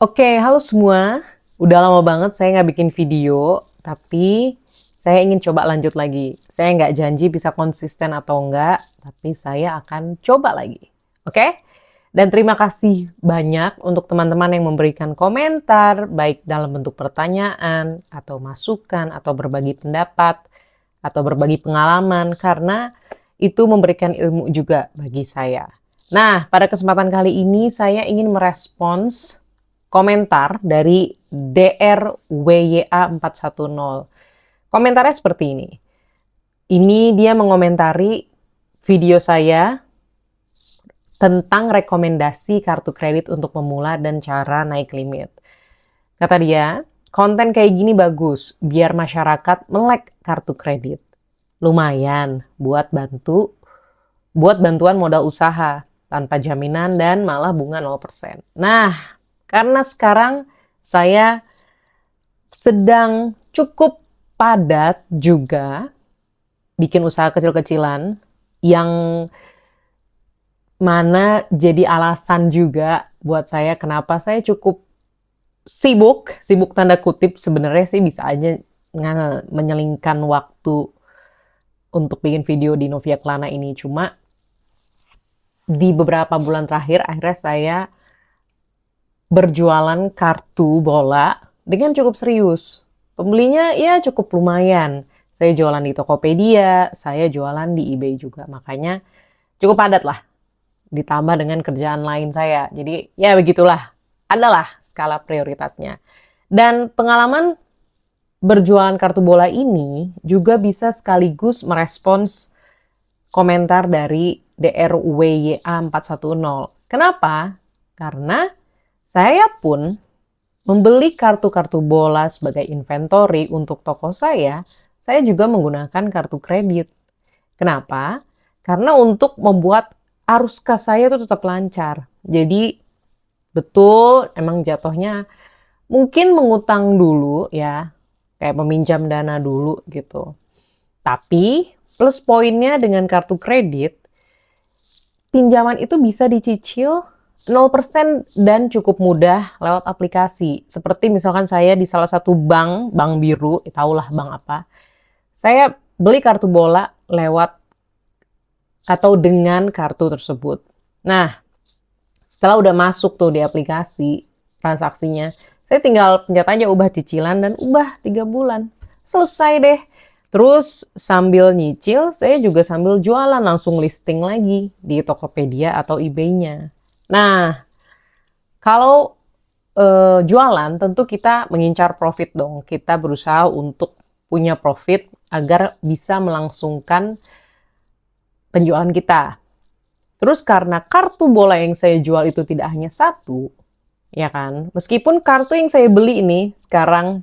Oke, halo semua. Udah lama banget saya nggak bikin video, tapi saya ingin coba lanjut lagi. Saya nggak janji bisa konsisten atau enggak, tapi saya akan coba lagi. Oke? Dan terima kasih banyak untuk teman-teman yang memberikan komentar, baik dalam bentuk pertanyaan, atau masukan, atau berbagi pendapat, atau berbagi pengalaman, karena itu memberikan ilmu juga bagi saya. Nah, pada kesempatan kali ini saya ingin merespons komentar dari DRWYA410. Komentarnya seperti ini. Ini dia mengomentari video saya tentang rekomendasi kartu kredit untuk pemula dan cara naik limit. Kata dia, konten kayak gini bagus biar masyarakat melek kartu kredit. Lumayan buat bantuan modal usaha tanpa jaminan dan malah bunga 0%. Nah, karena sekarang saya sedang cukup padat juga bikin usaha kecil-kecilan yang mana jadi alasan juga buat saya kenapa saya cukup sibuk tanda kutip. Sebenarnya sih bisa aja menyelingkan waktu untuk bikin video di Novia Kelana ini. Cuma di beberapa bulan terakhir akhirnya saya berjualan kartu bola dengan cukup serius. Pembelinya ya cukup lumayan. Saya jualan di Tokopedia, saya jualan di eBay juga. Makanya cukup padat lah. Ditambah dengan kerjaan lain saya. Jadi ya begitulah. Adalah skala prioritasnya. Dan pengalaman berjualan kartu bola ini juga bisa sekaligus merespons komentar dari DRWYA410. Kenapa? Karena saya pun membeli kartu-kartu bola sebagai inventory untuk toko saya juga menggunakan kartu kredit. Kenapa? Karena untuk membuat arus kas saya itu tetap lancar. Jadi betul emang jatuhnya mungkin mengutang dulu ya, kayak meminjam dana dulu gitu. Tapi plus poinnya dengan kartu kredit, pinjaman itu bisa dicicil 0% dan cukup mudah lewat aplikasi. Seperti misalkan saya di salah satu bank biru, tahulah bank apa. Saya beli kartu bola lewat atau dengan kartu tersebut. Nah, setelah udah masuk tuh di aplikasi transaksinya, saya tinggal pencet aja ubah cicilan dan ubah 3 bulan. Selesai deh. Terus sambil nyicil, saya juga sambil jualan langsung listing lagi di Tokopedia atau eBay-nya. Nah, kalau jualan tentu kita mengincar profit dong. Kita berusaha untuk punya profit agar bisa melangsungkan penjualan kita. Terus karena kartu bola yang saya jual itu tidak hanya satu, ya kan? Meskipun kartu yang saya beli ini sekarang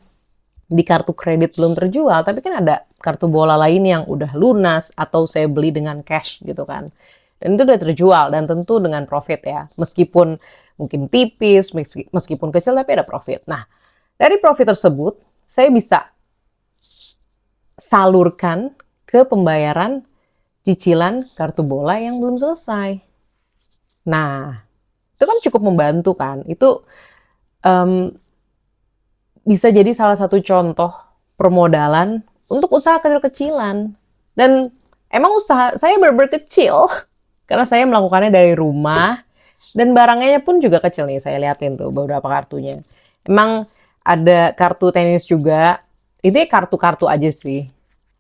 di kartu kredit belum terjual, tapi kan ada kartu bola lain yang udah lunas atau saya beli dengan cash gitu kan. Dan itu udah terjual dan tentu dengan profit ya. Meskipun mungkin tipis, meskipun kecil tapi ada profit. Nah, dari profit tersebut saya bisa salurkan ke pembayaran cicilan kartu bola yang belum selesai. Nah, itu kan cukup membantu kan. Itu um, bisa jadi salah satu contoh permodalan untuk usaha kecil-kecilan. Dan emang usaha saya benar-benar kecil karena saya melakukannya dari rumah dan barangnya pun juga kecil nih. Saya liatin tuh beberapa kartunya. Emang ada kartu tenis juga. Itu kartu-kartu aja sih.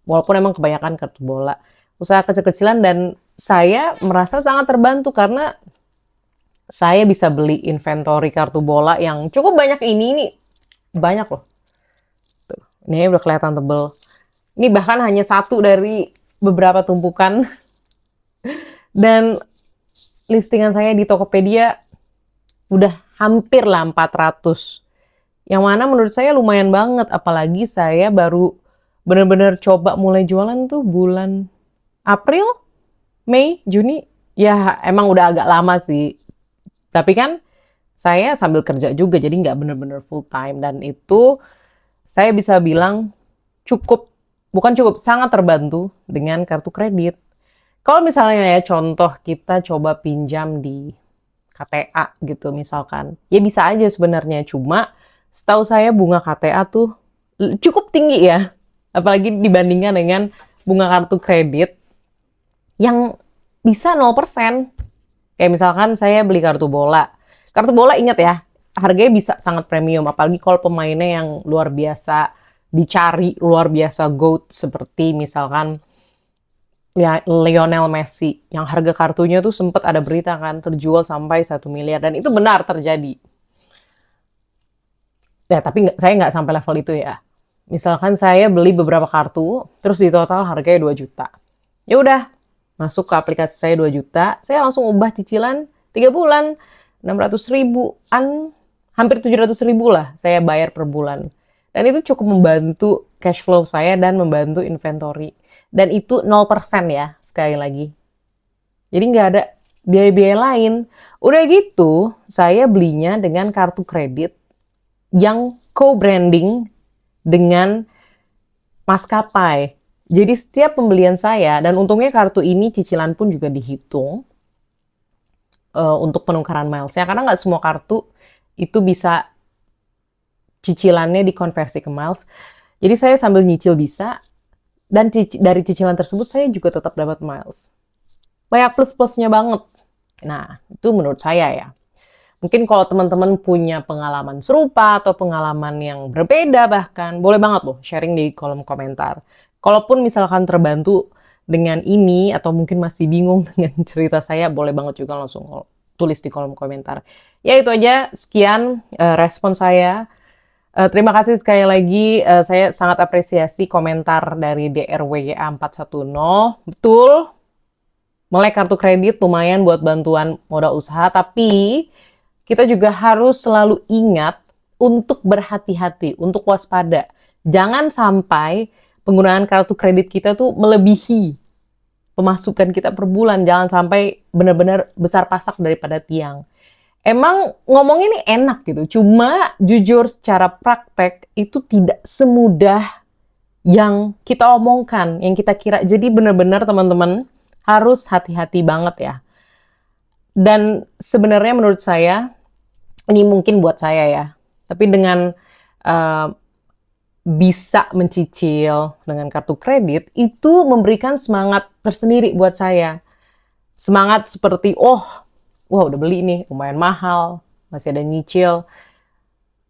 Walaupun emang kebanyakan kartu bola. Usaha kecil-kecilan dan saya merasa sangat terbantu karena saya bisa beli inventory kartu bola yang cukup banyak ini banyak loh. Tuh, ini udah kelihatan tebel. Ini bahkan hanya satu dari beberapa tumpukan. Dan listingan saya di Tokopedia udah hampir lah 400. Yang mana menurut saya lumayan banget. Apalagi saya baru bener-bener coba mulai jualan tuh bulan April, Mei, Juni. Ya emang udah agak lama sih. Tapi kan saya sambil kerja juga, jadi nggak bener-bener full time. Dan itu saya bisa bilang cukup, bukan cukup, sangat terbantu dengan kartu kredit. Kalau misalnya ya contoh kita coba pinjam di KTA gitu misalkan. Ya bisa aja sebenarnya, cuma setahu saya bunga KTA tuh cukup tinggi ya. Apalagi dibandingkan dengan bunga kartu kredit yang bisa 0%. Kayak misalkan saya beli kartu bola. Kartu bola ingat ya, harganya bisa sangat premium. Apalagi kalau pemainnya yang luar biasa dicari, luar biasa GOAT. Seperti misalkan ya Lionel Messi. Yang harga kartunya tuh sempat ada berita kan, terjual sampai 1 miliar. Dan itu benar terjadi. Ya tapi saya nggak sampai level itu ya. Misalkan saya beli beberapa kartu, terus di total harganya 2 juta. Ya udah, masuk ke aplikasi saya 2 juta, saya langsung ubah cicilan 3 bulan, 600 ribuan, hampir 700 ribu lah saya bayar per bulan. Dan itu cukup membantu cash flow saya dan membantu inventory. Dan itu 0% ya, sekali lagi. Jadi nggak ada biaya-biaya lain. Udah gitu, saya belinya dengan kartu kredit yang co-branding dengan maskapai. Jadi setiap pembelian saya, dan untungnya kartu ini cicilan pun juga dihitung untuk penukaran milesnya, karena nggak semua kartu itu bisa cicilannya dikonversi ke miles. Jadi saya sambil nyicil bisa, dan dari cicilan tersebut saya juga tetap dapat miles. Banyak plus-plusnya banget. Nah, itu menurut saya ya. Mungkin kalau teman-teman punya pengalaman serupa atau pengalaman yang berbeda bahkan, boleh banget loh sharing di kolom komentar. Kalaupun misalkan terbantu dengan ini atau mungkin masih bingung dengan cerita saya, boleh banget juga langsung tulis di kolom komentar. Ya itu aja, sekian respon saya. Terima kasih sekali lagi, saya sangat apresiasi komentar dari DRWGA 410. Betul, melek kartu kredit lumayan buat bantuan modal usaha, tapi kita juga harus selalu ingat untuk berhati-hati, untuk waspada. Jangan sampai penggunaan kartu kredit kita tuh melebihi pemasukan kita per bulan. Jangan sampai benar-benar besar pasak daripada tiang. Emang ngomong ini enak gitu, cuma jujur secara praktek itu tidak semudah yang kita omongkan, yang kita kira. Jadi benar-benar teman-teman harus hati-hati banget ya. Dan sebenarnya menurut saya, ini mungkin buat saya ya, tapi dengan bisa mencicil dengan kartu kredit, itu memberikan semangat tersendiri buat saya. Semangat seperti, wah udah beli nih, lumayan mahal, masih ada nyicil.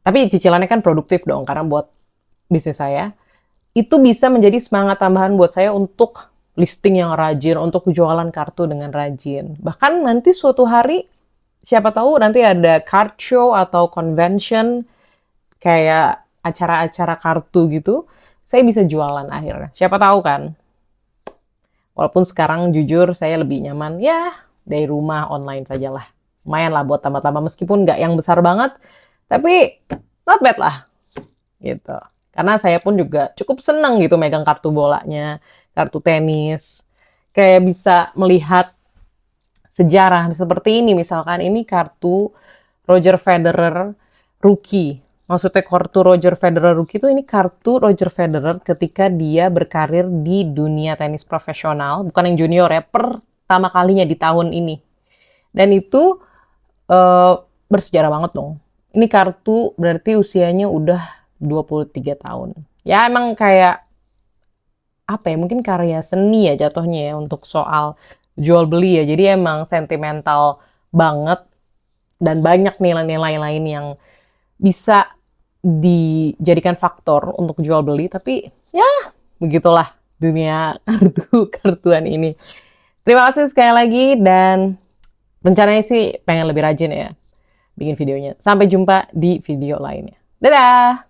Tapi cicilannya kan produktif dong, karena buat bisnis saya. Itu bisa menjadi semangat tambahan buat saya untuk listing yang rajin, untuk jualan kartu dengan rajin. Bahkan nanti suatu hari, siapa tahu nanti ada card show atau convention, kayak acara-acara kartu gitu, saya bisa jualan akhirnya. Siapa tahu kan? Walaupun sekarang jujur saya lebih nyaman, ya dari rumah online sajalah. Lumayan lah buat tambah-tambah, meskipun nggak yang besar banget, tapi not bad lah. Gitu. Karena saya pun juga cukup senang gitu megang kartu bolanya, kartu tenis. Kayak bisa melihat sejarah seperti ini, misalkan ini kartu Roger Federer rookie. Maksudnya kartu Roger Federer rookie itu ini kartu Roger Federer ketika dia berkarir di dunia tenis profesional, bukan yang junior ya, pertama kalinya di tahun ini. Dan itu bersejarah banget dong. Ini kartu berarti usianya udah 23 tahun. Ya emang kayak apa ya, mungkin karya seni ya jatuhnya ya untuk soal jual beli ya. Jadi emang sentimental banget dan banyak nilai-nilai lain yang bisa dijadikan faktor untuk jual beli. Tapi ya begitulah dunia kartu-kartuan ini. Terima kasih sekali lagi dan rencananya sih pengen lebih rajin ya bikin videonya. Sampai jumpa di video lainnya. Dadah!